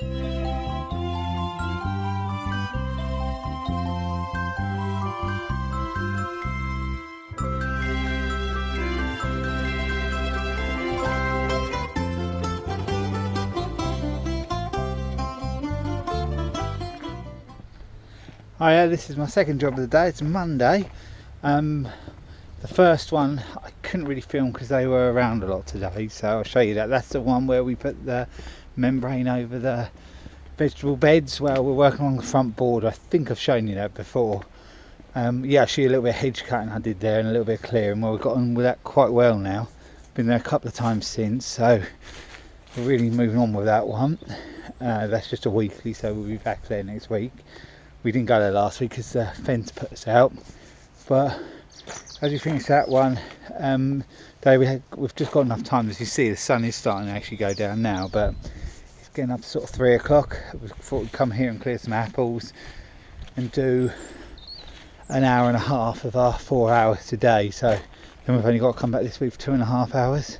Hiya, this is my second job of the day. It's Monday. The first one I couldn't really film because they were around a lot today, so I'll show you that. That's the one where we put the membrane over the vegetable beds. Well, we're working on the front board. I think I've shown you that before. Yeah, actually a little bit of hedge cutting I did there and a little bit of clearing. Well, we've got on with that quite well now. Been there a couple of times since, so we're really moving on with that one. That's just a weekly, so we'll be back there next week. We didn't go there last week because the fence put us out, but as we finish that one, we've just got enough time. As you see, the sun is starting to actually go down now, but it's getting up to sort of 3 o'clock. We thought we'd come here and clear some apples and do an hour and a half of our 4 hours today. So then we've only got to come back this week for 2.5 hours.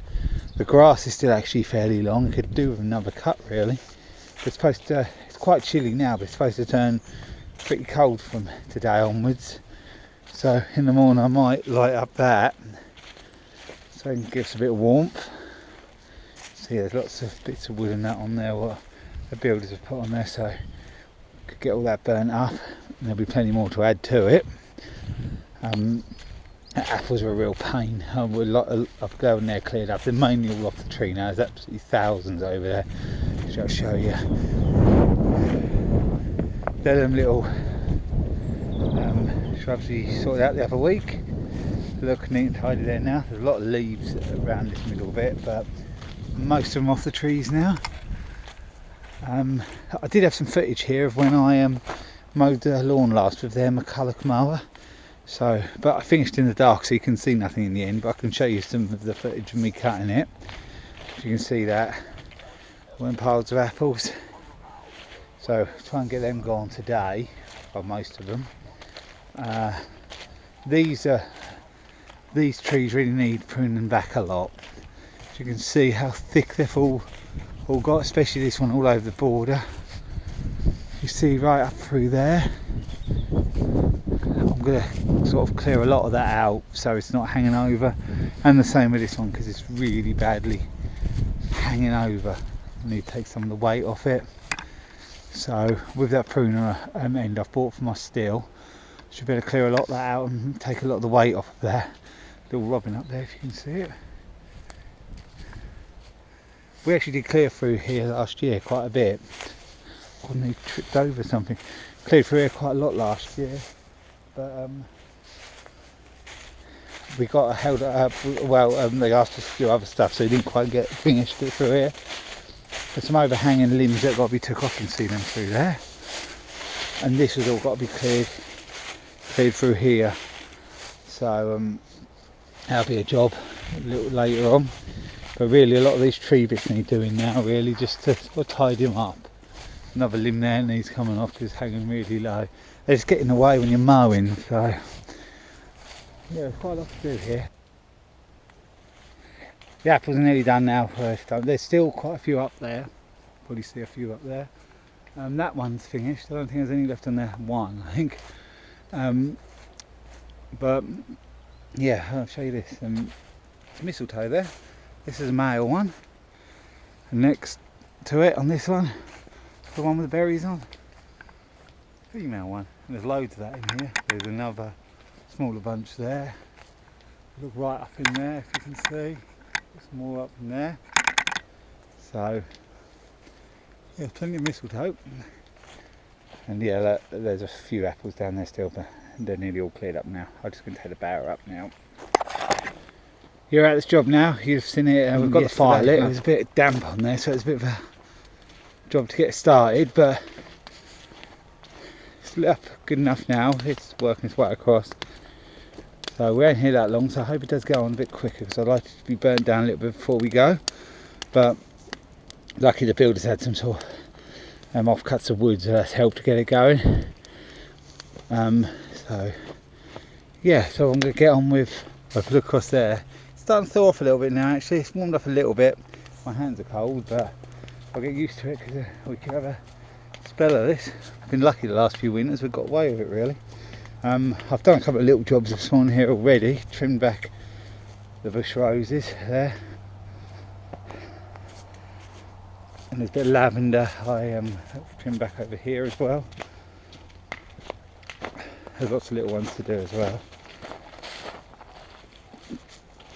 The grass is still actually fairly long. We could do with another cut really. It's supposed to, it's quite chilly now, but it's supposed to turn pretty cold from today onwards. So in the morning I might light up that so it can give us a bit of warmth. So yeah, there's lots of bits of wood and that on there what the builders have put on there, so could get all that burnt up and there'll be plenty more to add to it. Apples are a real pain. I've gone there cleared up. They're mainly all off the tree now. There's absolutely thousands over there, which I'll show you. They're them little shrubs we sorted out the other week. They look neat and tidy there now. There's a lot of leaves around this middle bit, but most of them off the trees now. I did have some footage here of when I mowed the lawn last with their McCulloch mower. So, but I finished in the dark, so you can see nothing in the end. But I can show you some of the footage of me cutting it. As you can see that, one piles of apples. So try and get them gone today, or most of them. These trees really need pruning back a lot. As you can see how thick they've all got, especially this one all over the border. You see right up through there. I'm going to sort of clear a lot of that out so it's not hanging over, and the same with this one because it's really badly hanging over. I need to take some of the weight off it. So with that pruner end I've bought for my steel, should be able to clear a lot of that out and take a lot of the weight off of there. Little robin up there if you can see it. We actually did clear through here last year quite a bit. I nearly tripped over something. Cleared through here quite a lot last year, but we got held up. Well, they asked us to do other stuff, so we didn't quite get finished through here. There's some overhanging limbs that got to be took off, and see them through there. And this has all got to be cleared through here. So that'll be a job a little later on. But really, a lot of these tree bits need doing now. Really, just to tidy them up. Another limb there needs coming off because it's hanging really low. They just get in the way when you're mowing. So yeah, there's quite a lot to do here. The apples are nearly done now. There's still quite a few up there. Probably see a few up there. That one's finished. I don't think there's any left on there. One, I think. But yeah, I'll show you this. It's mistletoe there. This is a male one. And next to it on this one, the one with the berries on. Female one. And there's loads of that in here. There's another smaller bunch there. Look right up in there if you can see. Some more up in there. So yeah, plenty of mistletoe. And yeah, there's a few apples down there still, but they're nearly all cleared up now. I'm just going to take the barrow up now. You're at this job now. You've seen it. We've got the fire lit. There's a bit damp on there, so it's a bit of a job to get started, but it's lit up good enough now. It's working its way across. So we ain't here that long, so I hope it does go on a bit quicker because I'd like it to be burnt down a little bit before we go. But lucky the builders had some sort of offcuts of wood, so that's helped to get it going. So yeah, so I'm going to get on with, I've looked across there. It's starting to thaw off a little bit now actually. It's warmed up a little bit. My hands are cold, but I'll get used to it because we could have a spell of this. I've been lucky the last few winters, we've got away with it really. I've done a couple of little jobs this morning here already, trimmed back the bush roses there. And there's a bit of lavender I trimmed back over here as well. There's lots of little ones to do as well.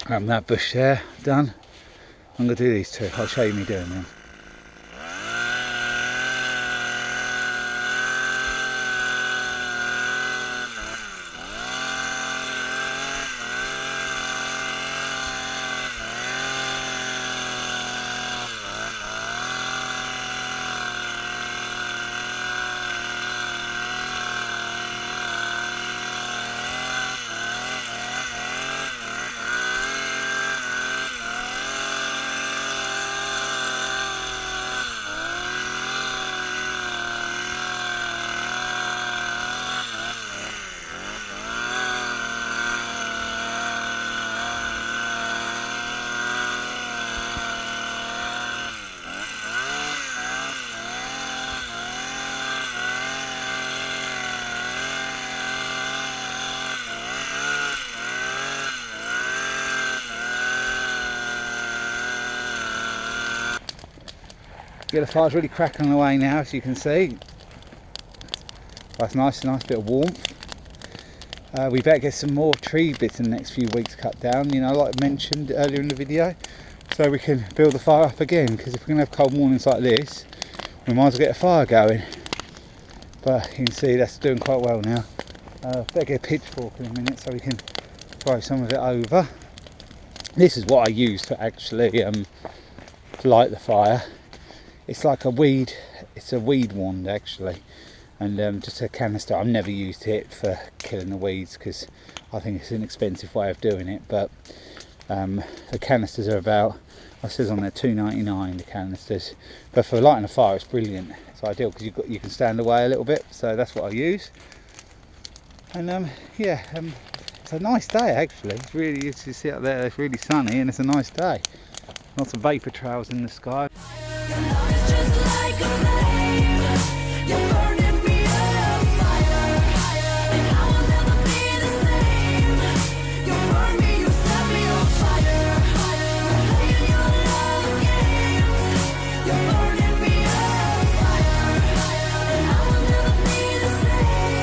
That bush there, done. I'm going to do these two, I'll show you me doing them. Yeah, the fire's really cracking away now, as you can see. That's nice, a nice bit of warmth. We better get some more tree bits in the next few weeks cut down, you know, like I mentioned earlier in the video, so we can build the fire up again, because if we're going to have cold mornings like this, we might as well get a fire going. But you can see that's doing quite well now. Better get a pitchfork in a minute so we can throw some of it over. This is what I use to actually light the fire. It's like a weed, it's a weed wand actually, and just a canister. I've never used it for killing the weeds because I think it's an expensive way of doing it, but the canisters are about, it says on there $2.99 the canisters, but for lighting a fire it's brilliant. It's ideal because you can stand away a little bit, so that's what I use. And yeah, it's a nice day actually. It's really, you see up there, it's really sunny and it's a nice day. Lots of vapour trails in the sky. It's just like a flame. You're burning me on fire, and I will never be the same. You burn me, you set me on fire. You're playing your love games. You're burning me on fire, and I will never be the same.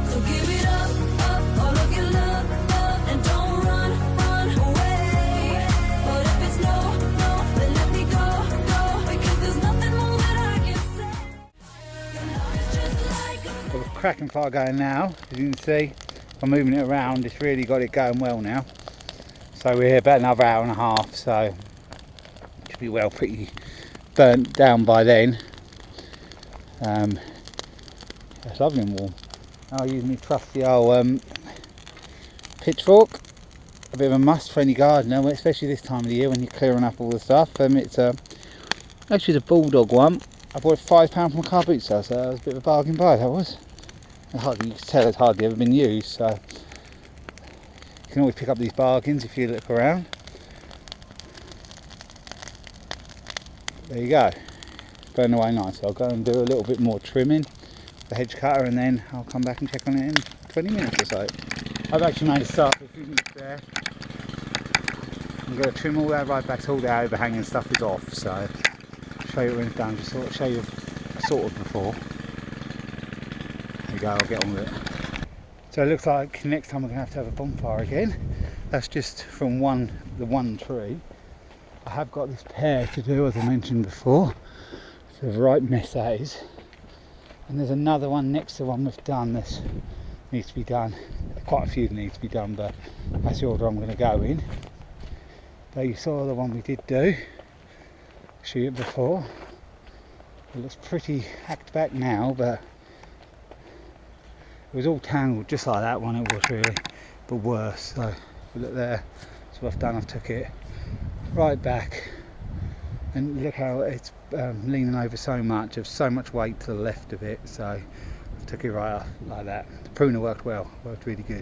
So give it up, all of your love, and don't run away. But if it's no, then let me go, because there's nothing more that I can say. Your love is just like a Got a cracking fire going now, as you can see. I'm moving it around, it's really got it going well now. So we're here about another hour and a half, so it should be well pretty burnt down by then. It's lovely and warm. I'll use my trusty old pitchfork. A bit of a must for any gardener, especially this time of the year when you're clearing up all the stuff. It's actually the Bulldog one. I bought it £5 from a car boot sale, so that was a bit of a bargain buy, that was. You can tell it's hardly ever been used, so you can always pick up these bargains if you look around. There you go, burn away nice. I'll go and do a little bit more trimming with the hedge cutter, and then I'll come back and check on it in 20 minutes or so. I've actually made a start with a few minutes there. I'm going to trim all that right back so all the overhanging stuff is off, so I'll show you when it's done, just sort of show you sort of before. There you go, I'll get on with it. So it looks like next time we're going to have a bonfire again. That's just from the one tree. I have got this pear to do, as I mentioned before. It's a right mess that is. And there's another one next to the one we've done that needs to be done. Quite a few that need to be done, but that's the order I'm going to go in. But you saw the one we did do, shoot it before. It looks pretty hacked back now, but was all tangled just like that one, it was really, but worse. So if you look there, that's what I've done. I've took it right back, and look how it's leaning over so much, of so much weight to the left of it. So I took it right off like that. The pruner worked well, worked really good.